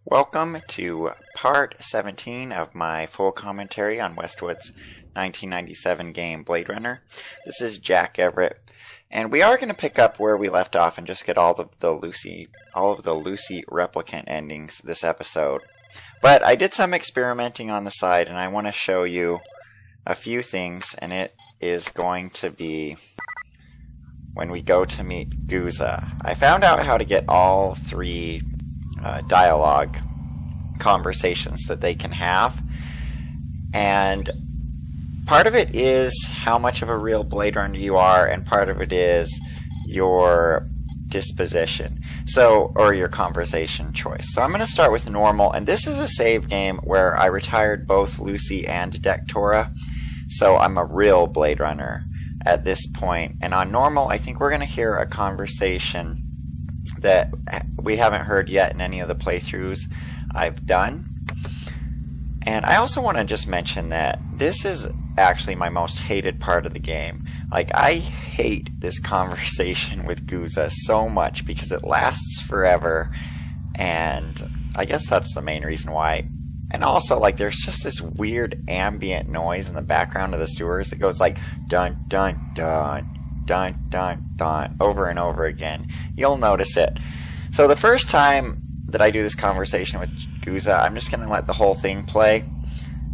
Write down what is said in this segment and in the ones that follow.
Welcome to part 17 of my full commentary on Westwood's 1997 game Blade Runner. This is Jack Everett, and we are going to pick up where we left off and just get all of the Lucy Replicant endings this episode. But I did some experimenting on the side, and I want to show you a few things, and it is going to be when we go to meet Guza. I found out how to get all three dialogue conversations that they can have, and part of it is how much of a real Blade Runner you are, and part of it is your disposition, or your conversation choice. So I'm going to start with normal, and this is a save game where I retired both Lucy and Dectora, so I'm a real Blade Runner at this point. And on normal, I think we're going to hear a conversation that we haven't heard yet in any of the playthroughs I've done. And I also want to just mention that this is actually my most hated part of the game. Like, I hate this conversation with Guza so much because it lasts forever, and I guess that's the main reason why. And also, like, there's just this weird ambient noise in the background of the sewers that goes like dun dun dun dun dun dun over and over again. You'll notice it. So the first time that I do this conversation with Guza, I'm just going to let the whole thing play,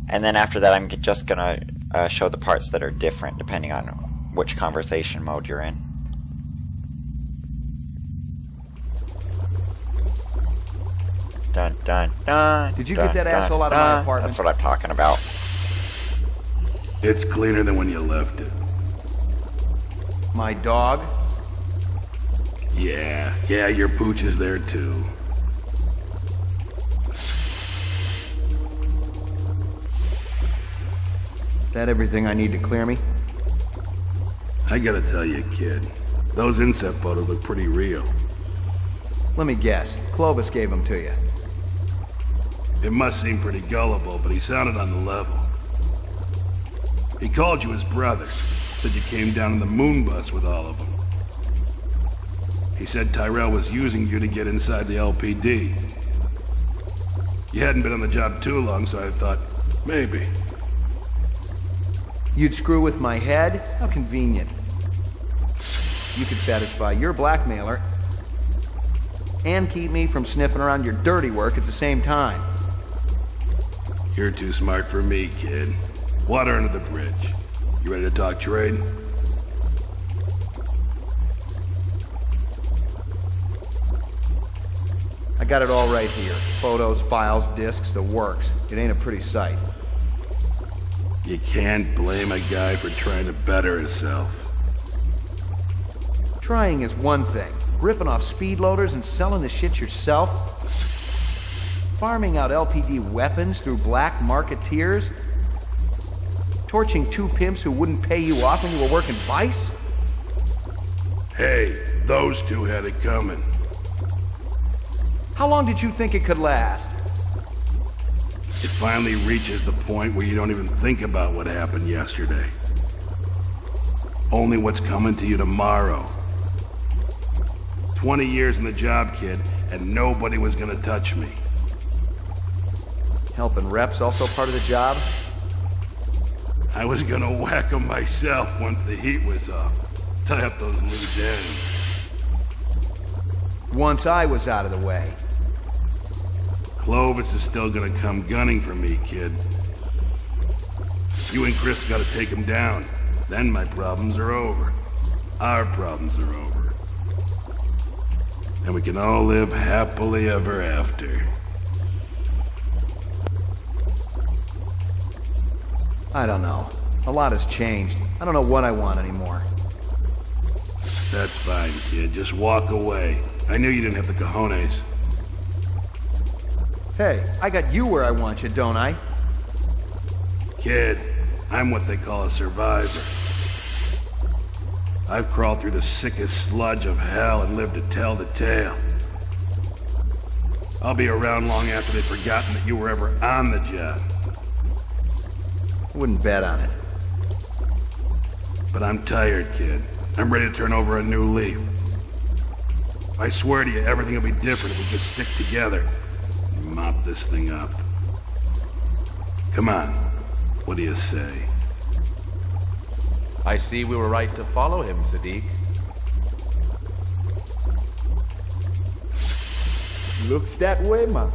and then after that I'm just going to show the parts that are different depending on which conversation mode you're in. Dun dun dun. Did you get that asshole out of my apartment? That's what I'm talking about. It's cleaner than when you left it. My dog? Yeah, your pooch is there too. That everything I need to clear me? I gotta tell you, kid, those inset photos look pretty real. Let me guess. Clovis gave them to you. It must seem pretty gullible, but he sounded on the level. He called you his brother, said you came down in the moon bus with all of them. He said Tyrell was using you to get inside the LPD. You hadn't been on the job too long, so I thought, maybe. You'd screw with my head? How convenient. You could satisfy your blackmailer and keep me from sniffing around your dirty work at the same time. You're too smart for me, kid. Water under the bridge. You ready to talk trade? I got it all right here. Photos, files, discs, the works. It ain't a pretty sight. You can't blame a guy for trying to better himself. Trying is one thing. Ripping off speed loaders and selling the shit yourself? Farming out LPD weapons through black marketeers? Torching two pimps who wouldn't pay you off when you were working Vice? Hey, those two had it coming. How long did you think it could last? It finally reaches the point where you don't even think about what happened yesterday. Only what's coming to you tomorrow. 20 years in the job, kid, and nobody was gonna touch me. Helping reps also part of the job? I was gonna whack them myself once the heat was off. Tie up those loose ends. Once I was out of the way. Clovis is still gonna come gunning for me, kid. You and Chris gotta take him down. Then my problems are over. Our problems are over. And we can all live happily ever after. I don't know. A lot has changed. I don't know what I want anymore. That's fine, kid. Just walk away. I knew you didn't have the cojones. Hey, I got you where I want you, don't I? Kid, I'm what they call a survivor. I've crawled through the sickest sludge of hell and lived to tell the tale. I'll be around long after they've forgotten that you were ever on the job. I wouldn't bet on it. But I'm tired, kid. I'm ready to turn over a new leaf. I swear to you, everything will be different if we just stick together. this thing up. Come on, what do you say? I see we were right to follow him, Sadiq. Looks that way, man.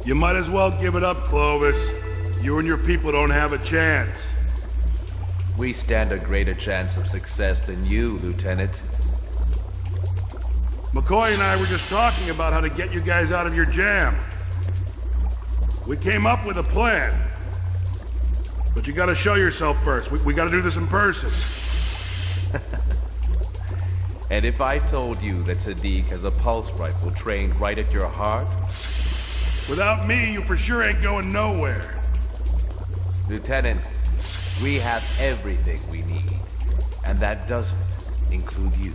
You might as well give it up, Clovis. You and your people don't have a chance. We stand a greater chance of success than you, Lieutenant. McCoy and I were just talking about how to get you guys out of your jam. We came up with a plan. But you gotta show yourself first. We gotta do this in person. And if I told you that Sadiq has a pulse rifle trained right at your heart? Without me, you for sure ain't going nowhere. Lieutenant, we have everything we need. And that doesn't include you.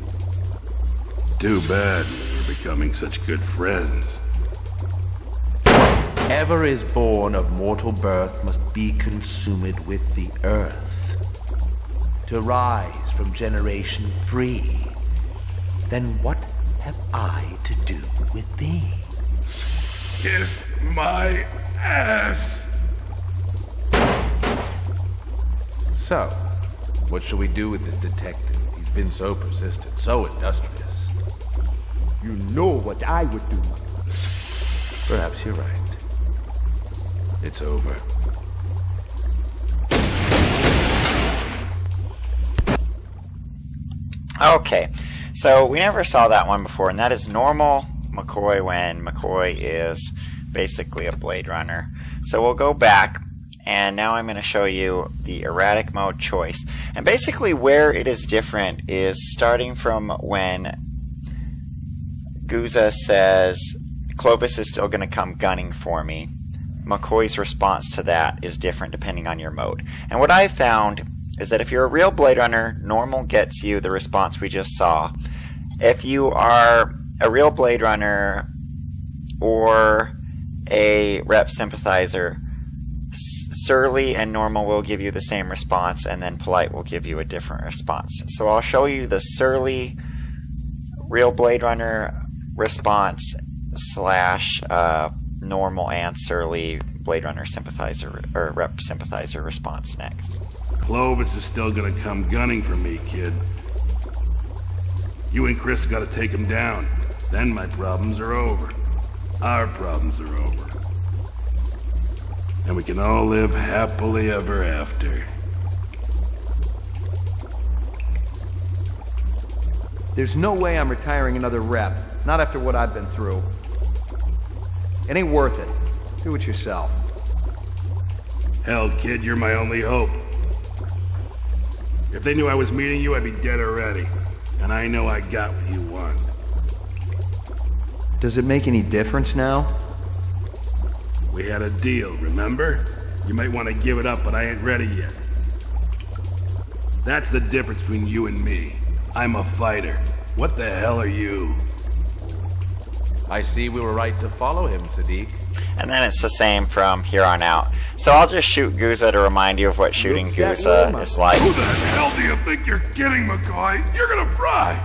Too bad we're becoming such good friends. Whatever is born of mortal birth must be consumed with the earth. To rise from generation free, then what have I to do with thee? Kiss my ass! So, what shall we do with this detective? He's been so persistent, so industrious. You know what I would do. Perhaps you're right. It's over. Okay, so we never saw that one before, and that is normal McCoy when McCoy is basically a Blade Runner. So we'll go back, and now I'm going to show you the erratic mode choice. And basically where it is different is starting from when Guza says, Clovis is still going to come gunning for me. McCoy's response to that is different depending on your mode. And what I found is that if you're a real Blade Runner, normal gets you the response we just saw. If you are a real Blade Runner or a rep sympathizer, surly and normal will give you the same response, and then polite will give you a different response. So I'll show you the surly real Blade Runner response slash normal and surly Blade Runner sympathizer or rep sympathizer response next. Clovis is still gonna come gunning for me, kid. You and Chris gotta take him down. Then my problems are over. Our problems are over. And we can all live happily ever after. There's no way I'm retiring another rep. Not after what I've been through. It ain't worth it. Do it yourself. Hell, kid, you're my only hope. If they knew I was meeting you, I'd be dead already. And I know I got what you want. Does it make any difference now? We had a deal, remember? You might want to give it up, but I ain't ready yet. That's the difference between you and me. I'm a fighter. What the hell are you? I see we were right to follow him, Sadiq. And then it's the same from here on out. So I'll just shoot Guza to remind you of what shooting Guza is like. Who the hell do you think you're kidding, McCoy? You're gonna fry!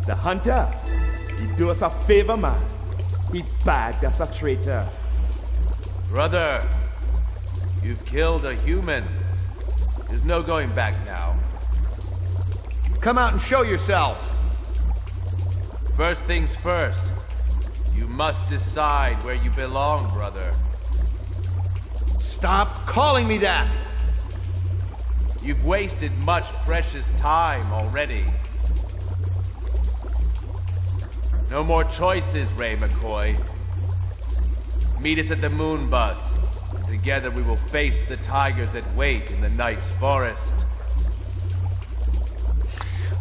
The hunter, he do us a favor, man. He bagged us a traitor. Brother, you've killed a human. There's no going back now. Come out and show yourselves. First things first. You must decide where you belong, brother. Stop calling me that! You've wasted much precious time already. No more choices, Ray McCoy. Meet us at the moon bus. And together we will face the tigers that wait in the night's forest.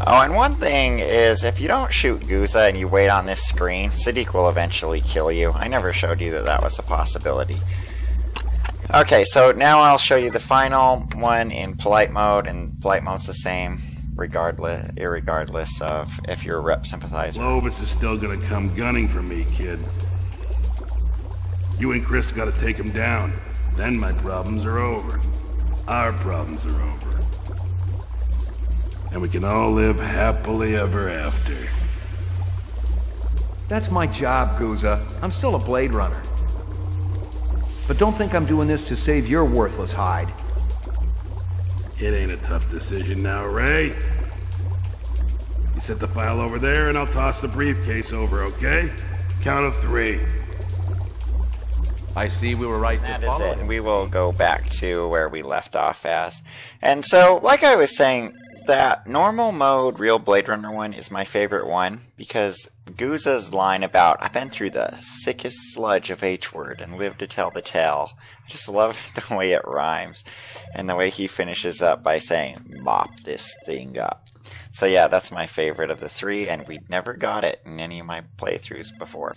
Oh, and one thing is, if you don't shoot Guza and you wait on this screen, Sadiq will eventually kill you. I never showed you that that was a possibility. Okay, so now I'll show you the final one in polite mode, and polite mode's the same, irregardless of if you're a rep sympathizer. Clovis is still gonna come gunning for me, kid. You and Chris gotta take him down. Then my problems are over. Our problems are over. and we can all live happily ever after. That's my job, Guza. I'm still a Blade Runner. But don't think I'm doing this to save your worthless hide. It ain't a tough decision now, Ray. You set the file over there, and I'll toss the briefcase over, okay? Count of 3. I see we were right to That is follow it, and we will go back to where we left off as. And so, like I was saying, that normal mode Real Blade Runner one is my favorite one, because Guza's line about, I've been through the sickest sludge of H-word and lived to tell the tale. I just love the way it rhymes, and the way he finishes up by saying, mop this thing up. So yeah, that's my favorite of the 3, and we never got it in any of my playthroughs before.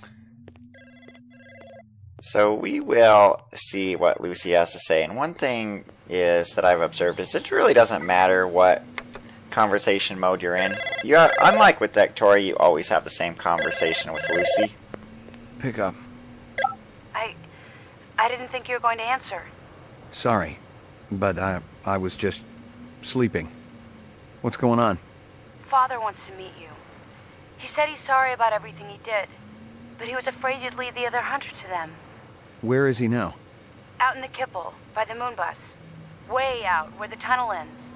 So we will see what Lucy has to say, and one thing is that I've observed is it really doesn't matter what conversation mode you're in. Unlike with Victoria, you always have the same conversation with Lucy. Pick up. I didn't think you were going to answer. Sorry, but I was just sleeping. What's going on? Father wants to meet you. He said he's sorry about everything he did, but he was afraid you'd lead the other hunter to them. Where is he now? Out in the Kipple, by the moon bus. Way out, where the tunnel ends.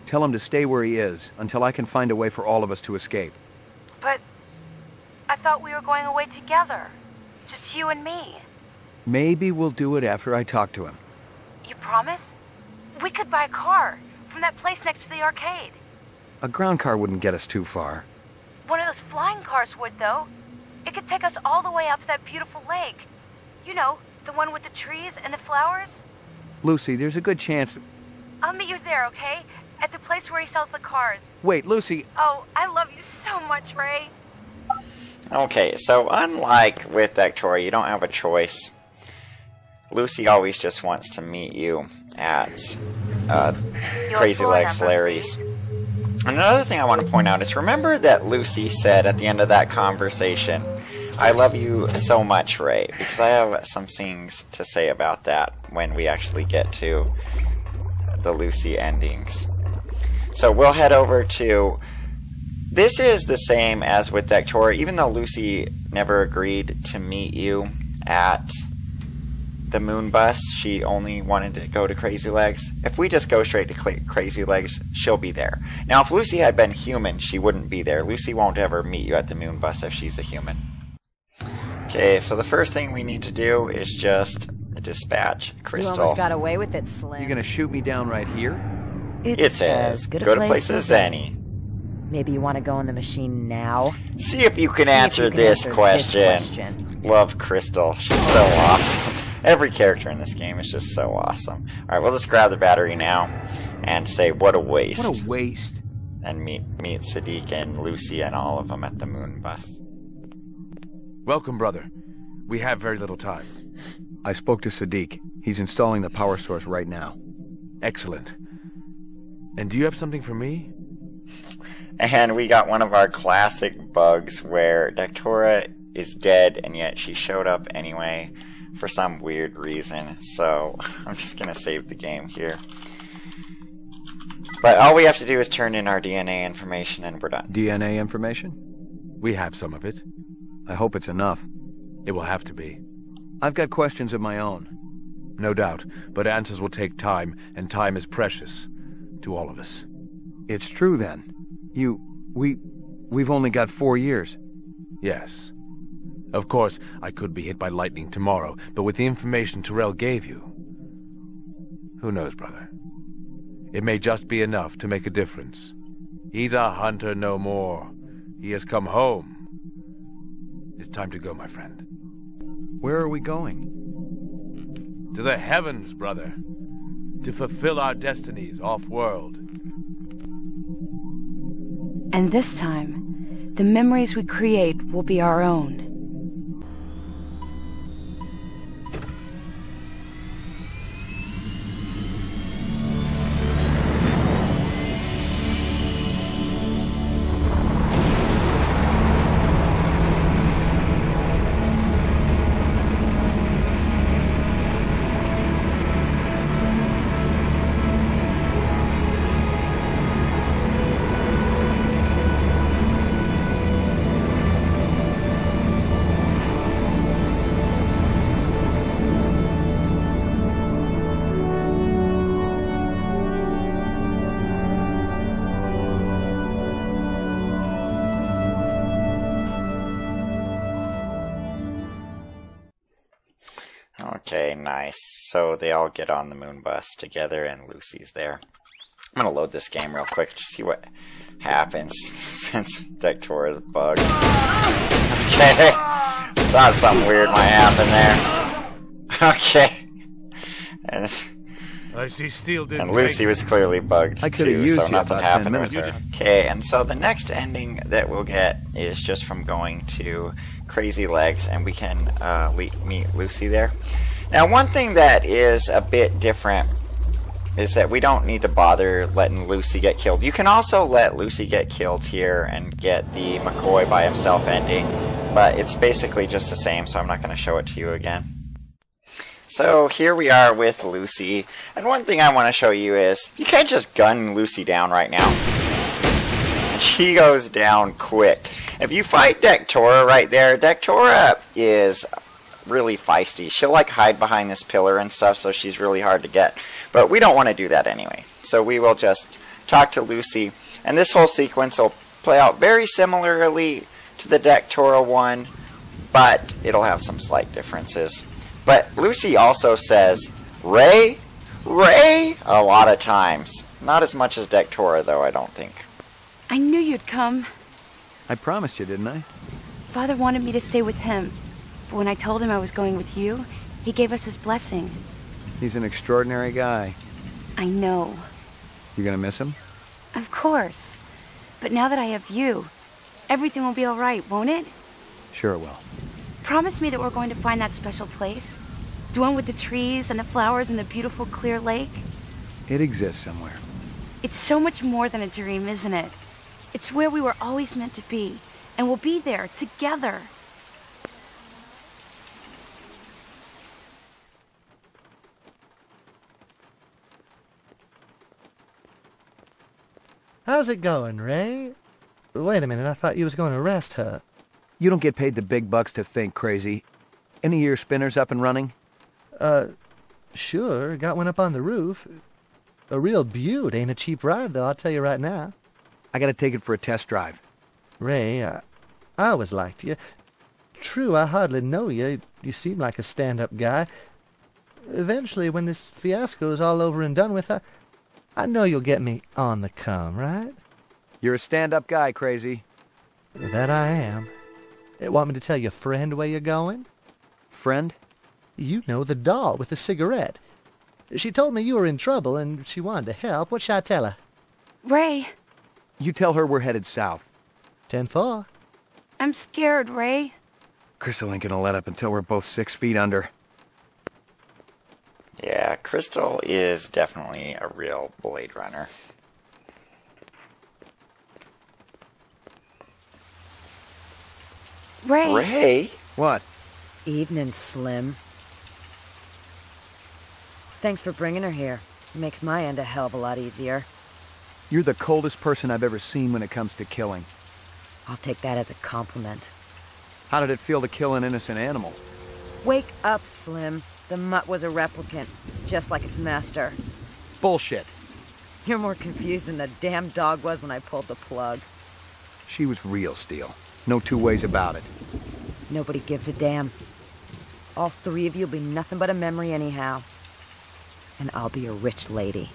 Tell him to stay where he is, until I can find a way for all of us to escape. But I thought we were going away together. Just you and me. Maybe we'll do it after I talk to him. You promise? We could buy a car from that place next to the arcade. A ground car wouldn't get us too far. One of those flying cars would, though. It could take us all the way out to that beautiful lake. You know, the one with the trees and the flowers. Lucy, there's a good chance... I'll meet you there, okay? At the place where he sells the cars. Wait, Lucy... Oh, I love you so much, Ray. Okay, so unlike with Victoria, you don't have a choice. Lucy always just wants to meet you at Crazy Legs Larry's. And another thing I want to point out is, remember that Lucy said at the end of that conversation, I love you so much, Ray, because I have some things to say about that when we actually get to the Lucy endings. So we'll head over to... This is the same as with Victoria, even though Lucy never agreed to meet you at the moon bus, she only wanted to go to Crazy Legs. If we just go straight to Crazy Legs, she'll be there. Now, if Lucy had been human, she wouldn't be there. Lucy won't ever meet you at the moon bus if she's a human. Okay, so the first thing we need to do is just dispatch Crystal. You almost got away with it, Slim. You gonna shoot me down right here? It's as good a place as any. Maybe you want to go in the machine now? See if you can answer this question. Love Crystal. She's so awesome. Every character in this game is just so awesome. Alright, we'll just grab the battery now and say, what a waste. What a waste. And meet Sadiq and Lucy and all of them at the moon bus. Welcome, brother. We have very little time. I spoke to Sadiq. He's installing the power source right now. Excellent. And do you have something for me? And we got one of our classic bugs where Daktora is dead and yet she showed up anyway for some weird reason. So I'm just going to save the game here. But all we have to do is turn in our DNA information and we're done. DNA information? We have some of it. I hope it's enough. It will have to be. I've got questions of my own. No doubt, but answers will take time, and time is precious to all of us. It's true then. We've only got 4 years. Yes. Of course, I could be hit by lightning tomorrow, but with the information Terrell gave you... Who knows, brother? It may just be enough to make a difference. He's a hunter no more. He has come home. It's time to go, my friend. Where are we going? To the heavens, brother. To fulfill our destinies off-world. And this time, the memories we create will be our own. Nice. So they all get on the moon bus together and Lucy's there. I'm going to load this game real quick to see what happens since Dectora's bugged. Okay. Thought something weird might happen there. Okay. And I see Steel didn't. And Lucy was clearly bugged too, so nothing happened with minutes. her. Okay, and so the next ending that we'll get is just from going to Crazy Legs, and we can meet Lucy there. Now, one thing that is a bit different is that we don't need to bother letting Lucy get killed. You can also let Lucy get killed here and get the McCoy by himself ending, but it's basically just the same, so I'm not going to show it to you again. So here we are with Lucy, and one thing I want to show you is you can't just gun Lucy down right now. She goes down quick. If you fight Dectora right there, Dectora is really feisty. She'll like hide behind this pillar and stuff, so she's really hard to get. But we don't want to do that anyway. So we will just talk to Lucy, and this whole sequence will play out very similarly to the Dectora one, but it'll have some slight differences. But Lucy also says, Ray? Ray? A lot of times. Not as much as Dectora, though, I don't think. I knew you'd come. I promised you, didn't I? Father wanted me to stay with him. But when I told him I was going with you, he gave us his blessing. He's an extraordinary guy. I know. You gonna miss him? Of course. But now that I have you, everything will be all right, won't it? Sure it will. Promise me that we're going to find that special place. The one with the trees and the flowers and the beautiful clear lake. It exists somewhere. It's so much more than a dream, isn't it? It's where we were always meant to be. And we'll be there, together. How's it going, Ray? Wait a minute, I thought you was going to arrest her. You don't get paid the big bucks to think, Crazy. Any of your spinners up and running? Sure, got one up on the roof. A real beaut, ain't a cheap ride, though, I'll tell you right now. I gotta take it for a test drive. Ray, I always liked you. True, I hardly know you. You seem like a stand-up guy. Eventually, when this fiasco's all over and done with, I know you'll get me on the come, right? You're a stand-up guy, Crazy. That I am. Want me to tell your friend where you're going? Friend? You know, the doll with the cigarette. She told me you were in trouble and she wanted to help. What should I tell her? Ray. You tell her we're headed south. 10-4. I'm scared, Ray. Crystal ain't gonna let up until we're both 6 feet under. Yeah, Crystal is definitely a real Blade Runner. Ray. Ray? What? Evening, Slim. Thanks for bringing her here. It makes my end a hell of a lot easier. You're the coldest person I've ever seen when it comes to killing. I'll take that as a compliment. How did it feel to kill an innocent animal? Wake up, Slim. The mutt was a replicant, just like its master. Bullshit. You're more confused than the damn dog was when I pulled the plug. She was real, Steel. No two ways about it. Nobody gives a damn. All three of you will be nothing but a memory anyhow. And I'll be a rich lady.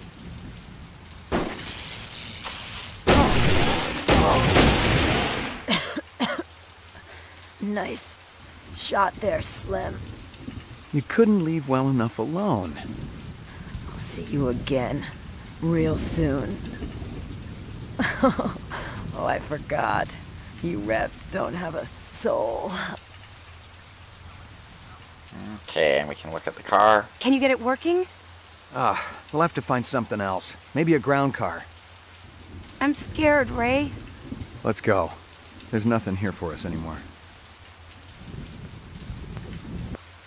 Nice shot there, Slim. You couldn't leave well enough alone. I'll see you again, real soon. Oh, I forgot. You reps don't have a soul. Okay, and we can look at the car. Can you get it working? We'll have to find something else. Maybe a ground car. I'm scared, Ray. Let's go. There's nothing here for us anymore.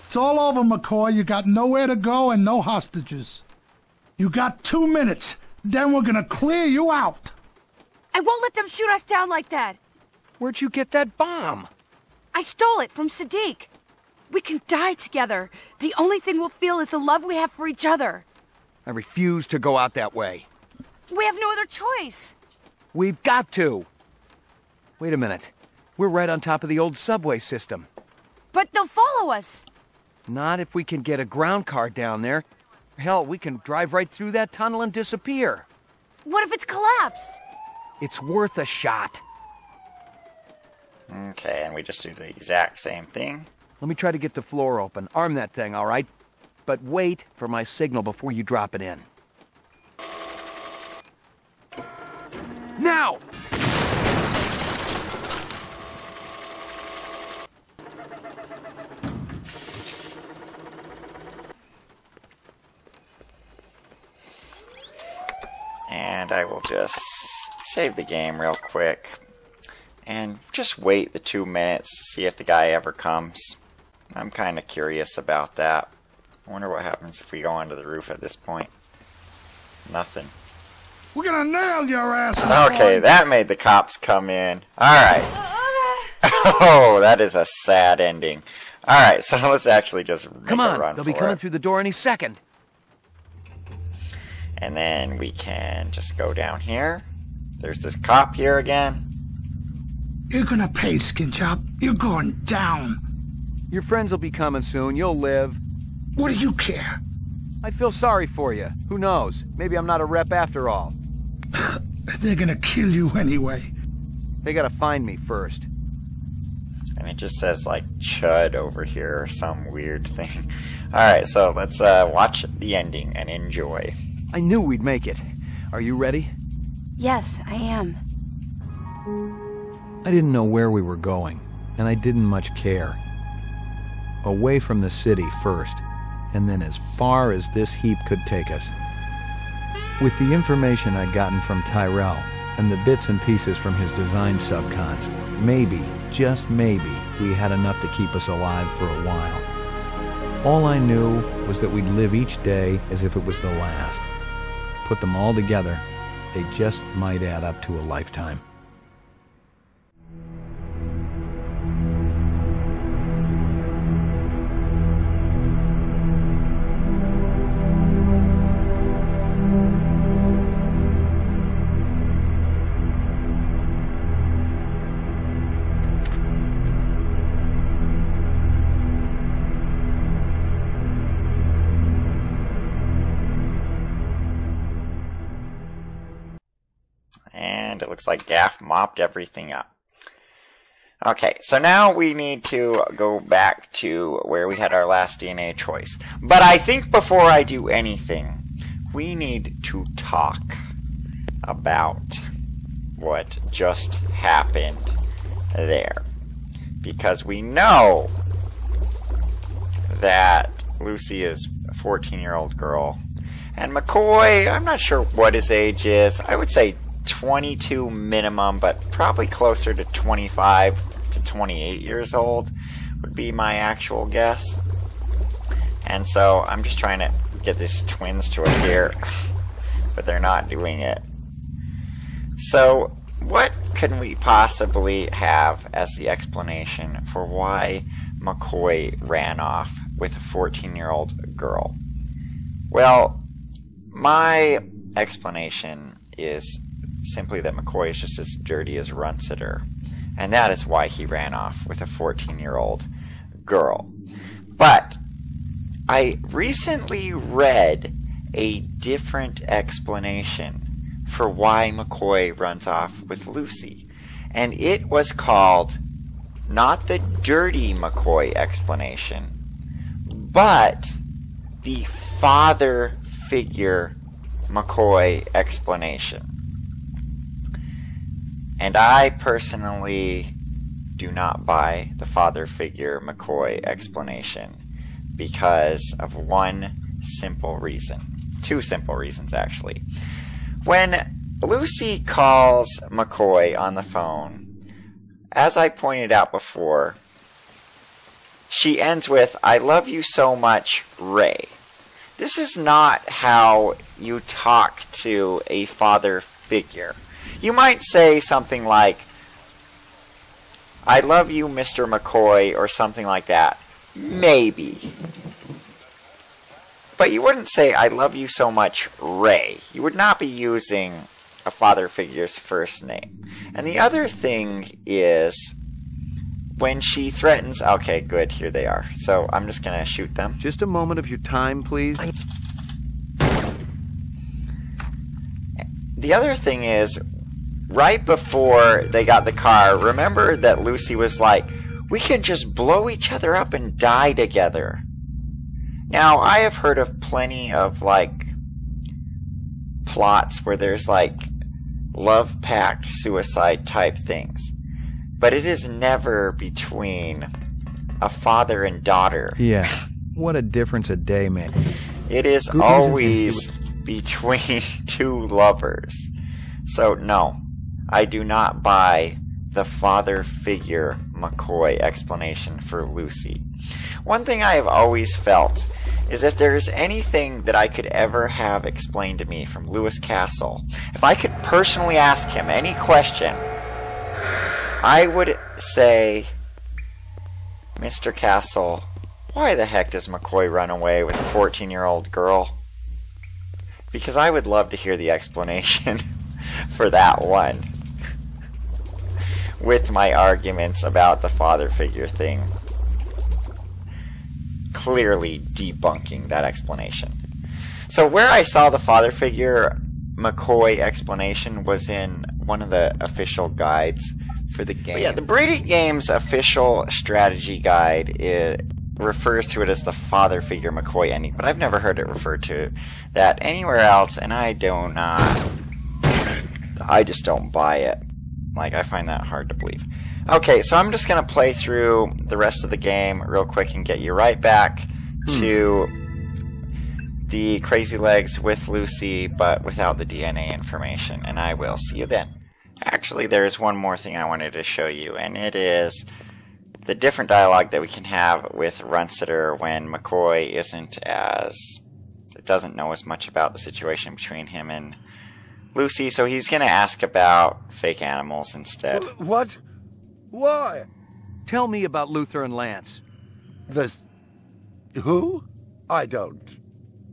It's all over, McCoy. You got nowhere to go and no hostages. You got 2 minutes. Then we're gonna clear you out. I won't let them shoot us down like that. Where'd you get that bomb? I stole it from Sadiq. We can die together. The only thing we'll feel is the love we have for each other. I refuse to go out that way. We have no other choice. We've got to. Wait a minute. We're right on top of the old subway system. But they'll follow us. Not if we can get a ground car down there. Hell, we can drive right through that tunnel and disappear. What if it's collapsed? It's worth a shot. Okay, and we just do the exact same thing. Let me try to get the floor open. Arm that thing, all right? But wait for my signal before you drop it in. Now! And I will just save the game real quick. And just wait the 2 minutes to see if the guy ever comes. I'm kind of curious about that. I wonder what happens if we go onto the roof at this point. Nothing. We're gonna nail your ass. Okay, that made the cops come in. Alright. Oh, that is a sad ending. Alright, so let's actually just make Come a on, run they'll for be coming it. through the door any second. And then we can just go down here. There's this cop here again. You're gonna pay, Skin Chop. You're going down. Your friends will be coming soon. You'll live. What do you care? I feel sorry for you. Who knows? Maybe I'm not a rep after all. They're gonna kill you anyway. They gotta find me first. And it just says like Chud over here or some weird thing. Alright, so let's watch the ending and enjoy. I knew we'd make it. Are you ready? Yes, I am. I didn't know where we were going, and I didn't much care. Away from the city first, and then as far as this heap could take us. With the information I'd gotten from Tyrell, and the bits and pieces from his design subcons, maybe, just maybe, we had enough to keep us alive for a while. All I knew was that we'd live each day as if it was the last. Put them all together, they just might add up to a lifetime. And it looks like Gaff mopped everything up. Okay, so now we need to go back to where we had our last DNA choice. But I think before I do anything, we need to talk about what just happened there. Because we know that Lucy is a 14-year-old girl. And McCoy, I'm not sure what his age is. I would say 22 minimum, but probably closer to 25 to 28 years old would be my actual guess. And so I'm just trying to get these twins to appear, but they're not doing it. So what can we possibly have as the explanation for why McCoy ran off with a 14-year-old girl? Well, my explanation is simply that McCoy is just as dirty as Runciter, and that is why he ran off with a 14-year-old girl. But I recently read a different explanation for why McCoy runs off with Lucy, and it was called not the dirty McCoy explanation, but the father figure McCoy explanation. And I personally do not buy the father figure McCoy explanation because of one simple reason. Two simple reasons, actually. When Lucy calls McCoy on the phone, as I pointed out before, she ends with, "I love you so much, Ray." This is not how you talk to a father figure. You might say something like, "I love you, Mr. McCoy," or something like that. Maybe. But you wouldn't say, "I love you so much, Ray." You would not be using a father figure's first name. And the other thing is, when she threatens... Okay, good. Here they are. So I'm just going to shoot them. Just a moment of your time, please. The other thing is, right before they got the car, remember that Lucy was like, we can just blow each other up and die together. Now, I have heard of plenty of, like, plots where there's, like, love pact suicide type things. But it is never between a father and daughter. Yeah, what a difference a day made. It is always between two lovers. So, no, I do not buy the father figure McCoy explanation for Lucy. One thing I have always felt is if there's anything that I could ever have explained to me from Lewis Castle, if I could personally ask him any question, I would say, Mr. Castle, why the heck does McCoy run away with a 14-year-old girl? Because I would love to hear the explanation for that one. With my arguments about the father figure thing clearly debunking that explanation. So where I saw the father figure McCoy explanation was in one of the official guides for the game. But yeah, the Brady Games official strategy guide refers to it as the father figure McCoy ending, but I've never heard it referred to that anywhere else, and I just don't buy it. Like, I find that hard to believe. Okay, so I'm just going to play through the rest of the game real quick and get you right back to the Crazy Legs with Lucy, but without the DNA information, and I will see you then. Actually, there's one more thing I wanted to show you, and it is the different dialogue that we can have with Runciter when McCoy doesn't know as much about the situation between him and Lucy, so he's going to ask about fake animals instead. What? Why? Tell me about Luther and Lance. Who? I don't.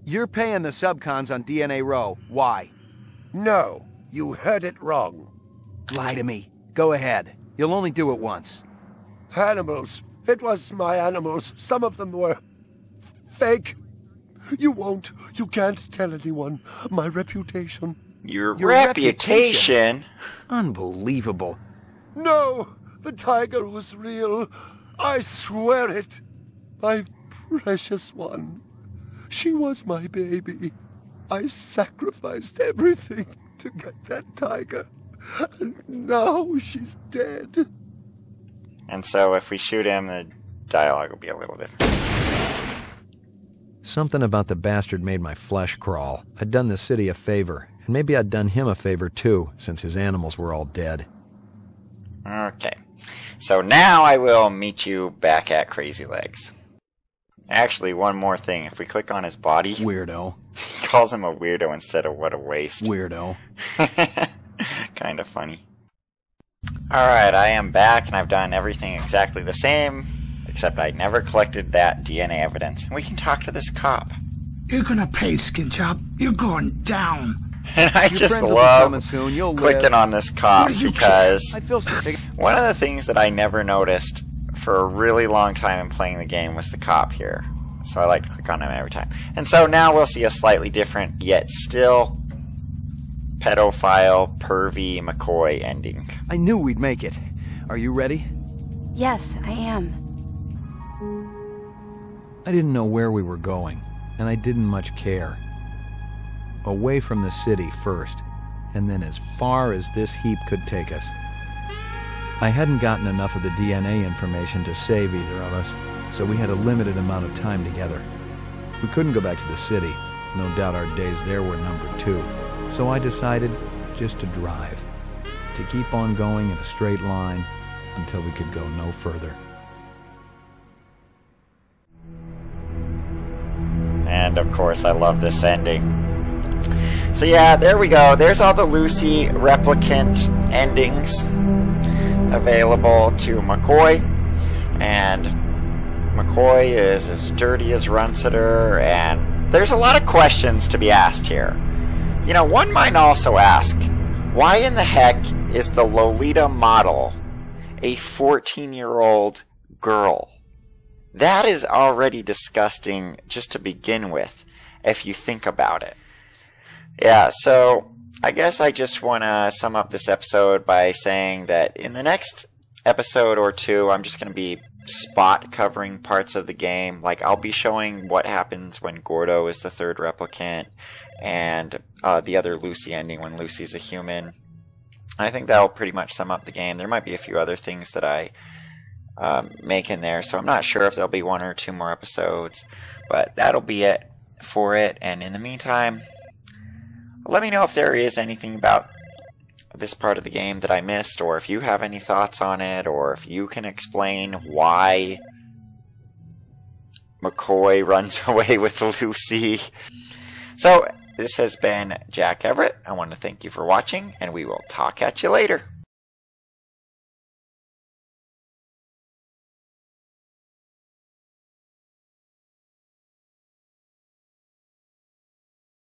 You're paying the subcons on DNA Row. Why? No, you heard it wrong. Lie to me. Go ahead. You'll only do it once. Animals. It was my animals. Some of them were fake. You can't tell anyone. My reputation. Your reputation? Unbelievable. No, the tiger was real. I swear it. My precious one. She was my baby. I sacrificed everything to get that tiger. And now she's dead. And so if we shoot him, the dialogue will be a little different. Something about the bastard made my flesh crawl. I'd done the city a favor, and maybe I'd done him a favor too, since his animals were all dead. Okay. So now I will meet you back at Crazy Legs. Actually, one more thing. If we click on his body... Weirdo. He calls him a weirdo instead of what a waste. Weirdo. Kind of funny. Alright, I am back, and I've done everything exactly the same, except I never collected that DNA evidence. And we can talk to this cop. You're gonna pay, Skin Job. You're going down. And I just love clicking on this cop because one of the things that I never noticed for a really long time in playing the game was the cop here. So I like to click on him every time. And so now we'll see a slightly different, yet still pedophile, pervy McCoy ending. I knew we'd make it. Are you ready? Yes, I am. I didn't know where we were going, and I didn't much care. Away from the city first, and then as far as this heap could take us. I hadn't gotten enough of the DNA information to save either of us, so we had a limited amount of time together. We couldn't go back to the city. No doubt our days there were numbered too. So I decided just to drive, to keep on going in a straight line until we could go no further. And of course, I love this ending. So yeah, there we go. There's all the Lucy Replicant endings available to McCoy. And McCoy is as dirty as Runciter, and there's a lot of questions to be asked here. You know, one might also ask, why in the heck is the Lolita model a 14-year-old girl. That is already disgusting just to begin with, if you think about it. Yeah, so I guess I just want to sum up this episode by saying that in the next episode or two, I'm just going to be spot covering parts of the game. Like, I'll be showing what happens when Gordo is the third replicant, and the other Lucy ending when Lucy's a human. I think that'll pretty much sum up the game. There might be a few other things that I make in there, so I'm not sure if there'll be 1 or 2 more episodes, but that'll be it for it. And in the meantime, let me know if there is anything about this part of the game that I missed, or if you have any thoughts on it, or if you can explain why McCoy runs away with Lucy. So, this has been Jack Everett. I want to thank you for watching, and we will talk at you later.